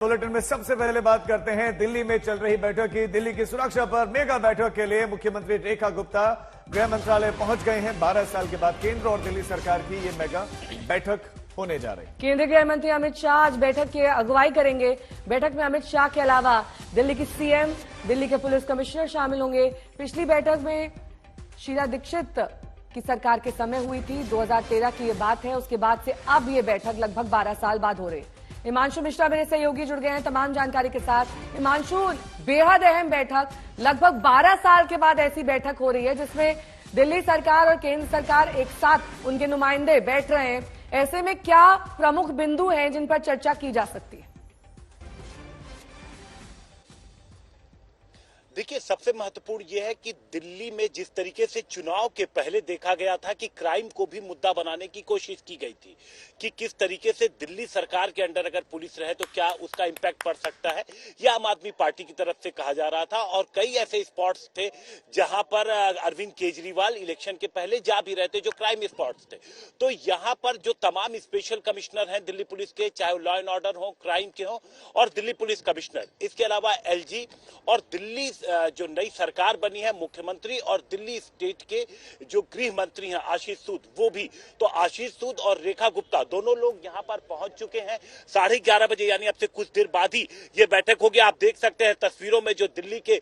Bulletin में सबसे पहले बात करते हैं दिल्ली में चल रही बैठक की। दिल्ली की सुरक्षा पर मेगा बैठक के लिए मुख्यमंत्री रेखा गुप्ता गृह मंत्रालय पहुंच गए हैं। 12 साल के बाद केंद्र और दिल्ली सरकार की ये मेगा बैठक होने जा रही है। केंद्रीय गृह मंत्री अमित शाह आज बैठक की अगुवाई करेंगे। बैठक में अमित शाह के अलावा दिल्ली की सीएम, दिल्ली के पुलिस कमिश्नर शामिल होंगे। पिछली बैठक में शीला दीक्षित की सरकार के समय हुई थी, 2013 की ये बात है। उसके बाद से अब ये बैठक लगभग 12 साल बाद हो रही है। हिमांशु मिश्रा मेरे सहयोगी जुड़ गए हैं तमाम जानकारी के साथ। हिमांशु, बेहद अहम बैठक, लगभग 12 साल के बाद ऐसी बैठक हो रही है जिसमें दिल्ली सरकार और केंद्र सरकार एक साथ उनके नुमाइंदे बैठ रहे हैं। ऐसे में क्या प्रमुख बिंदु हैं जिन पर चर्चा की जा सकती है? देखिए, सबसे महत्वपूर्ण यह है कि दिल्ली में जिस तरीके से चुनाव के पहले देखा गया था कि क्राइम को भी मुद्दा बनाने की कोशिश की गई थी कि किस तरीके से दिल्ली सरकार के अंडर अगर पुलिस रहे तो क्या उसका इंपैक्ट पड़ सकता है, यह आम आदमी पार्टी की तरफ से कहा जा रहा था। और कई ऐसे स्पॉट्स थे जहां पर अरविंद केजरीवाल इलेक्शन के पहले जा भी रहे थे, जो क्राइम स्पॉट्स थे। तो यहां पर जो तमाम स्पेशल कमिश्नर हैं दिल्ली पुलिस के, चाहे लॉ एंड ऑर्डर हो, क्राइम के हो, और दिल्ली पुलिस कमिश्नर, इसके अलावा एलजी और दिल्ली जो नई सरकार बनी है, मुख्यमंत्री और दिल्ली स्टेट के जो गृह मंत्री हैं आशीष सूद, वो भी। तो आशीष सूद और रेखा गुप्ता दोनों लोग यहां पर पहुंच चुके हैं 11:30 बजे, यानी अब से कुछ देर बाद ही ये बैठक होगी। आप देख सकते हैं तस्वीरों में जो दिल्ली के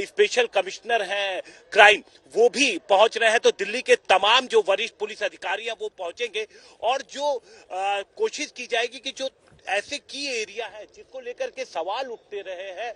स्पेशल कमिश्नर हैं क्राइम, वो भी पहुंच रहे हैं। तो दिल्ली के तमाम जो वरिष्ठ पुलिस अधिकारी हैं वो पहुंचेंगे और जो कोशिश की जाएगी कि जो ऐसे की एरिया है जिसको लेकर के सवाल उठते रहे हैं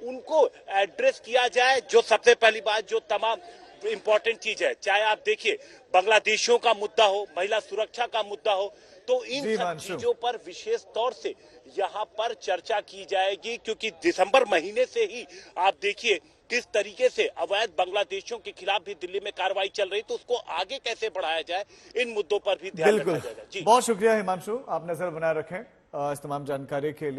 उनको एड्रेस किया जाए। जो सबसे पहली बात, जो तमाम इंपॉर्टेंट चीज है, चाहे आप देखिए बांग्लादेशियों का मुद्दा हो, महिला सुरक्षा का मुद्दा हो, तो इन सब चीजों पर विशेष तौर से यहाँ पर चर्चा की जाएगी। क्योंकि दिसंबर महीने से ही आप देखिए किस तरीके से अवैध बांग्लादेशियों के खिलाफ भी दिल्ली में कार्रवाई चल रही, तो उसको आगे कैसे बढ़ाया जाए, इन मुद्दों पर भी ध्यान रखा जाएगा। जी, बहुत शुक्रिया हिमांशु, आप नजर बनाए रखें इस तमाम जानकारी के लिए।